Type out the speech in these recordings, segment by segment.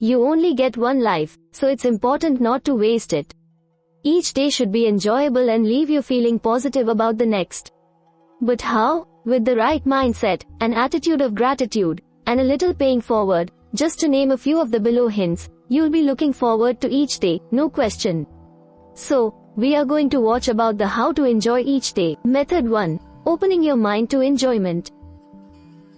You only get one life, so it's important not to waste it. Each day should be enjoyable and leave you feeling positive about the next. But how? With the right mindset, an attitude of gratitude, and a little paying forward, just to name a few of the below hints, you'll be looking forward to each day, no question. So, we are going to watch about the how to enjoy each day. Method 1. Opening your mind to enjoyment.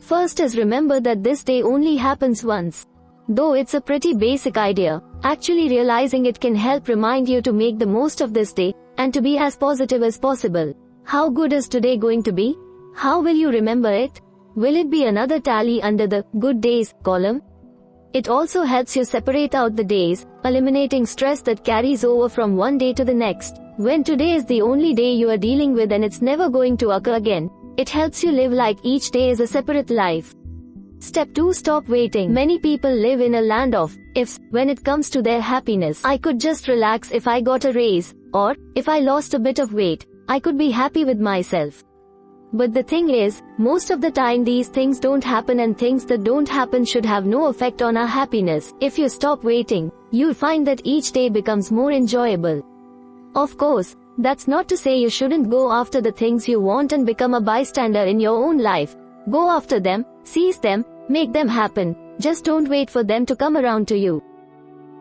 First is remember that this day only happens once. Though it's a pretty basic idea, actually realizing it can help remind you to make the most of this day, and to be as positive as possible. How good is today going to be? How will you remember it? Will it be another tally under the good days column? It also helps you separate out the days, eliminating stress that carries over from one day to the next. When today is the only day you are dealing with and it's never going to occur again, it helps you live like each day is a separate life. Step 2. Stop waiting. Many people live in a land of ifs when it comes to their happiness. I could just relax if I got a raise, or if I lost a bit of weight, I could be happy with myself. But the thing is, most of the time these things don't happen, and things that don't happen should have no effect on our happiness. If you stop waiting, you'll find that each day becomes more enjoyable. Of course, that's not to say you shouldn't go after the things you want and become a bystander in your own life. Go after them, seize them, make them happen. Just don't wait for them to come around to you.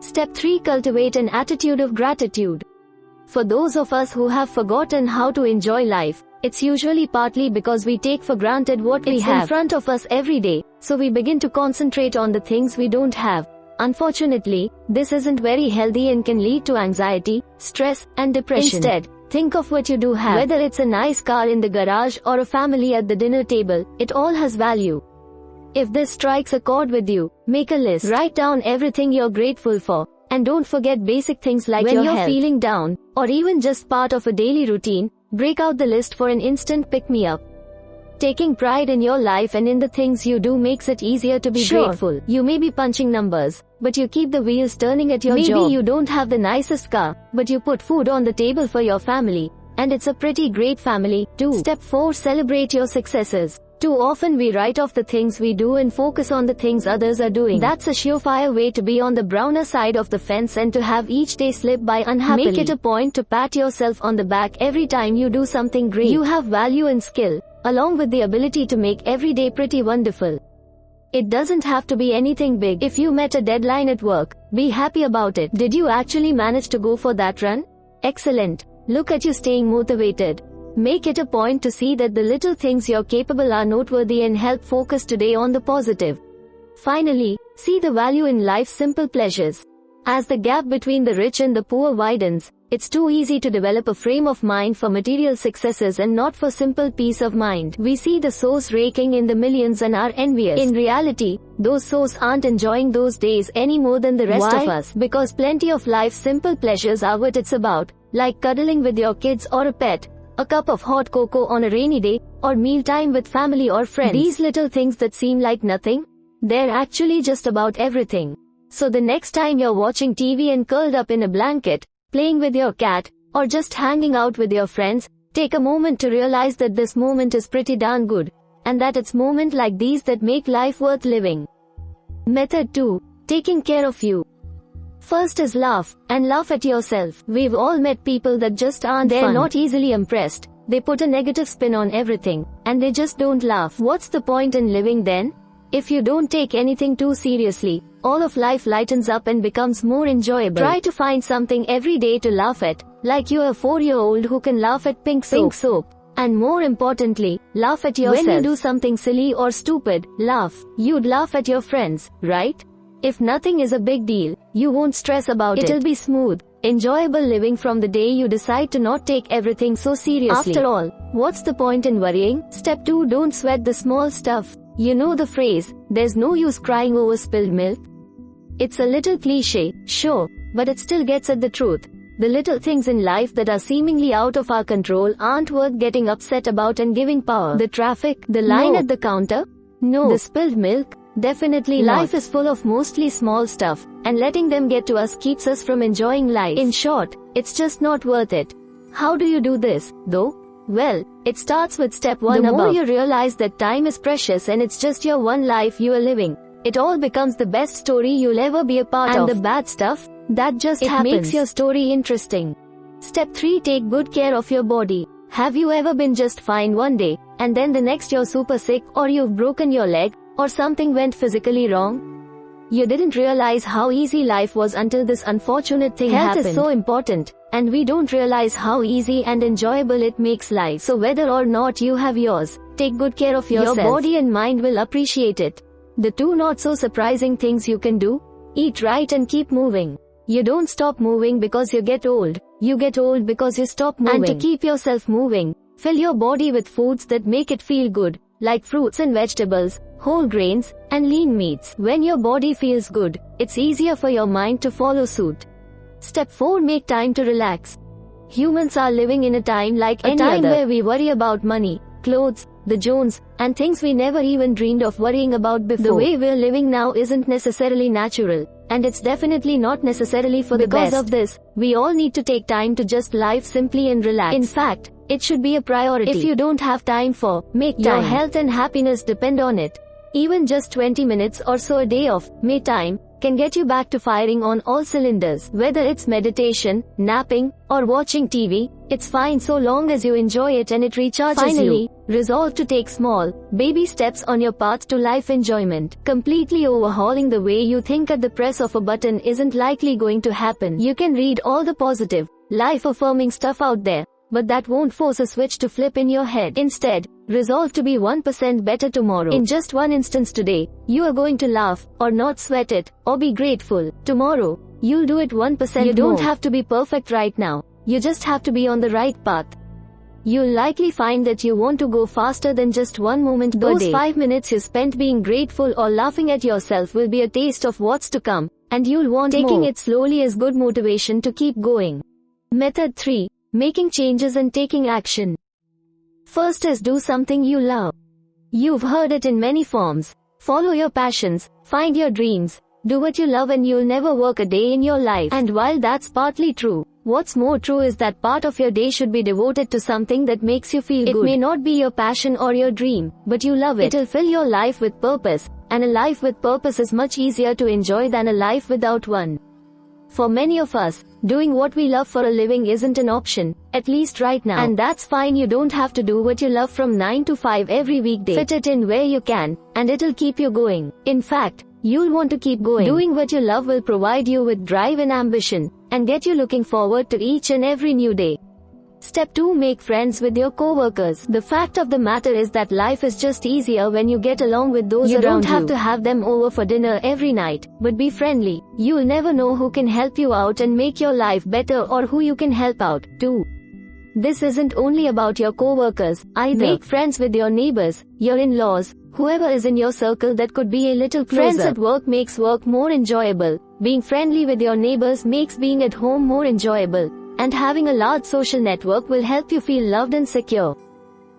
Step 3. Cultivate an attitude of gratitude. For those of us who have forgotten how to enjoy life, it's usually partly because we take for granted what we have in front of us every day, so we begin to concentrate on the things we don't have. Unfortunately, this isn't very healthy and can lead to anxiety, stress, and depression. Instead, think of what you do have. Whether it's a nice car in the garage or a family at the dinner table, it all has value. If this strikes a chord with you, make a list. Write down everything you're grateful for. And don't forget basic things like when you're feeling down, or even just part of a daily routine, break out the list for an instant pick-me-up. Taking pride in your life and in the things you do makes it easier to be grateful. You may be punching numbers, but you keep the wheels turning at your job. Maybe you don't have the nicest car, but you put food on the table for your family, and it's a pretty great family, too. Step 4. Celebrate your successes. Too often we write off the things we do and focus on the things others are doing. That's a surefire way to be on the browner side of the fence and to have each day slip by unhappily. Make it a point to pat yourself on the back every time you do something great. You have value and skill, along with the ability to make every day pretty wonderful. It doesn't have to be anything big. If you met a deadline at work, be happy about it. Did you actually manage to go for that run? Excellent. Look at you staying motivated. Make it a point to see that the little things you're capable are noteworthy and help focus today on the positive. Finally, see the value in life's simple pleasures. As the gap between the rich and the poor widens, it's too easy to develop a frame of mind for material successes and not for simple peace of mind. We see the souls raking in the millions and are envious. In reality, those souls aren't enjoying those days any more than the rest of us. Because plenty of life's simple pleasures are what it's about, like cuddling with your kids or a pet, a cup of hot cocoa on a rainy day, or mealtime with family or friends. These little things that seem like nothing, they're actually just about everything. So the next time you're watching TV and curled up in a blanket, playing with your cat, or just hanging out with your friends, take a moment to realize that this moment is pretty darn good, and that it's moments like these that make life worth living. Method 2. Taking care of you. First is laugh, and laugh at yourself. We've all met people that just aren't fun. They're not easily impressed, they put a negative spin on everything, and they just don't laugh. What's the point in living then? If you don't take anything too seriously, all of life lightens up and becomes more enjoyable. Try to find something every day to laugh at, like you're a 4-year-old who can laugh at pink soap. And more importantly, laugh at yourself. When you do something silly or stupid, laugh. You'd laugh at your friends, right? If nothing is a big deal, you won't stress about it. It'll be smooth, enjoyable living from the day you decide to not take everything so seriously. After all, what's the point in worrying? Step 2. Don't sweat the small stuff. You know the phrase, there's no use crying over spilled milk? It's a little cliche, sure, but it still gets at the truth. The little things in life that are seemingly out of our control aren't worth getting upset about and giving power. The traffic, the line at the counter? No. The spilled milk? Definitely not. Life is full of mostly small stuff, and letting them get to us keeps us from enjoying life. In short, it's just not worth it. How do you do this, though? Well, it starts with step 1 above. The more you realize that time is precious and it's just your one life you are living, it all becomes the best story you'll ever be a part of. And the bad stuff, that just happens. It makes your story interesting. Step 3. Take good care of your body. Have you ever been just fine one day, and then the next you're super sick, or you've broken your leg, or something went physically wrong? You didn't realize how easy life was until this unfortunate thing happened. Health is so important, and we don't realize how easy and enjoyable it makes life. So whether or not you have yours, take good care of yourself. Your body and mind will appreciate it. The 2 not so surprising things you can do: eat right and keep moving. You don't stop moving because you get old. You get old because you stop moving. And to keep yourself moving, fill your body with foods that make it feel good, like fruits and vegetables, whole grains, and lean meats. When your body feels good, it's easier for your mind to follow suit. Step 4. Make time to relax. Humans are living in a time like any other, where we worry about money, clothes, the Jones, and things we never even dreamed of worrying about before. The way we're living now isn't necessarily natural, and it's definitely not necessarily for the best. Because of this, we all need to take time to just live simply and relax. In fact, it should be a priority. If you don't have time for, make time. Your health and happiness depend on it. Even just 20 minutes or so a day of me time can get you back to firing on all cylinders. Whether it's meditation, napping, or watching TV, it's fine so long as you enjoy it and it recharges you. Finally, resolve to take small, baby steps on your path to life enjoyment. Completely overhauling the way you think at the press of a button isn't likely going to happen. You can read all the positive, life-affirming stuff out there, but that won't force a switch to flip in your head. Instead, resolve to be 1% better tomorrow. In just one instance today, you are going to laugh, or not sweat it, or be grateful. Tomorrow, you'll do it 1% You don't have to be perfect right now. You just have to be on the right path. You'll likely find that you want to go faster than just one moment per day. Those 5 minutes you spent being grateful or laughing at yourself will be a taste of what's to come, and you'll want more. Taking it slowly is good motivation to keep going. Method 3. Making changes and taking action. First is do something you love. You've heard it in many forms. Follow your passions, find your dreams, do what you love, and you'll never work a day in your life. And while that's partly true, what's more true is that part of your day should be devoted to something that makes you feel good. It may not be your passion or your dream, but you love it. It'll fill your life with purpose, and a life with purpose is much easier to enjoy than a life without one. For many of us, doing what we love for a living isn't an option, at least right now. And that's fine. You don't have to do what you love from 9 to 5 every weekday. Fit it in where you can, and it'll keep you going. In fact, you'll want to keep going. Doing what you love will provide you with drive and ambition, and get you looking forward to each and every new day. Step 2. Make friends with your coworkers. The fact of the matter is that life is just easier when you get along with those around you. You don't have to have them over for dinner every night, but be friendly. You'll never know who can help you out and make your life better, or who you can help out, too. This isn't only about your coworkers, either. Make friends with your neighbors, your in-laws, whoever is in your circle that could be a little closer. Friends at work makes work more enjoyable. Being friendly with your neighbors makes being at home more enjoyable. And having a large social network will help you feel loved and secure.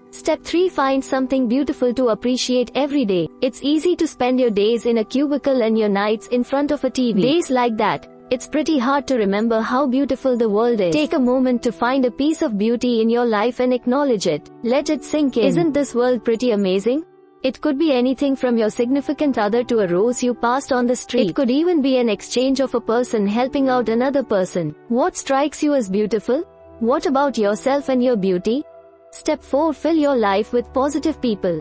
Step 3. Find something beautiful to appreciate every day. It's easy to spend your days in a cubicle and your nights in front of a TV. Days like that, it's pretty hard to remember how beautiful the world is. Take a moment to find a piece of beauty in your life and acknowledge it. Let it sink in. Isn't this world pretty amazing? It could be anything from your significant other to a rose you passed on the street. It could even be an exchange of a person helping out another person. What strikes you as beautiful? What about yourself and your beauty? Step 4. Fill your life with positive people.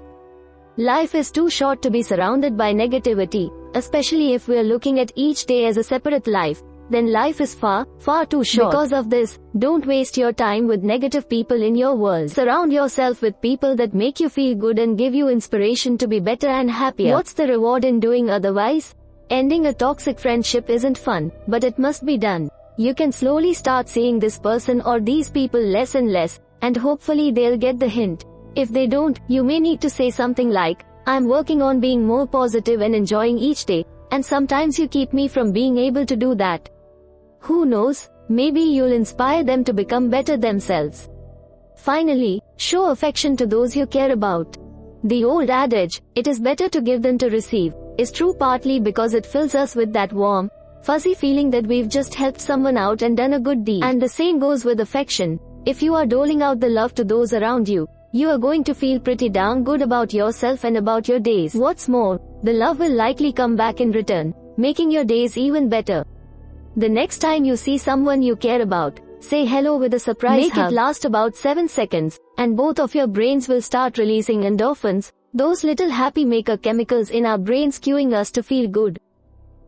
Life is too short to be surrounded by negativity, especially if we're looking at each day as a separate life. Then life is far, far too short. Because of this, don't waste your time with negative people in your world. Surround yourself with people that make you feel good and give you inspiration to be better and happier. What's the reward in doing otherwise? Ending a toxic friendship isn't fun, but it must be done. You can slowly start seeing this person or these people less and less, and hopefully they'll get the hint. If they don't, you may need to say something like, "I'm working on being more positive and enjoying each day, and sometimes you keep me from being able to do that." Who knows, maybe you'll inspire them to become better themselves. Finally, show affection to those you care about. The old adage, "it is better to give than to receive," is true partly because it fills us with that warm, fuzzy feeling that we've just helped someone out and done a good deed. And the same goes with affection. If you are doling out the love to those around you, you are going to feel pretty darn good about yourself and about your days. What's more, the love will likely come back in return, making your days even better. The next time you see someone you care about, say hello with a surprise hug. Make it last about 7 seconds, and both of your brains will start releasing endorphins, those little happy maker chemicals in our brains cueing us to feel good.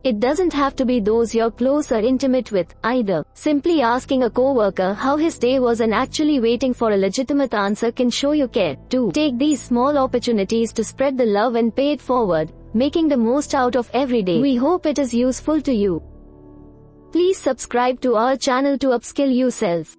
It doesn't have to be those you're close or intimate with, either. Simply asking a coworker how his day was and actually waiting for a legitimate answer can show you care. 2. Take these small opportunities to spread the love and pay it forward, making the most out of every day. We hope it is useful to you. Please subscribe to our channel to upskill yourself.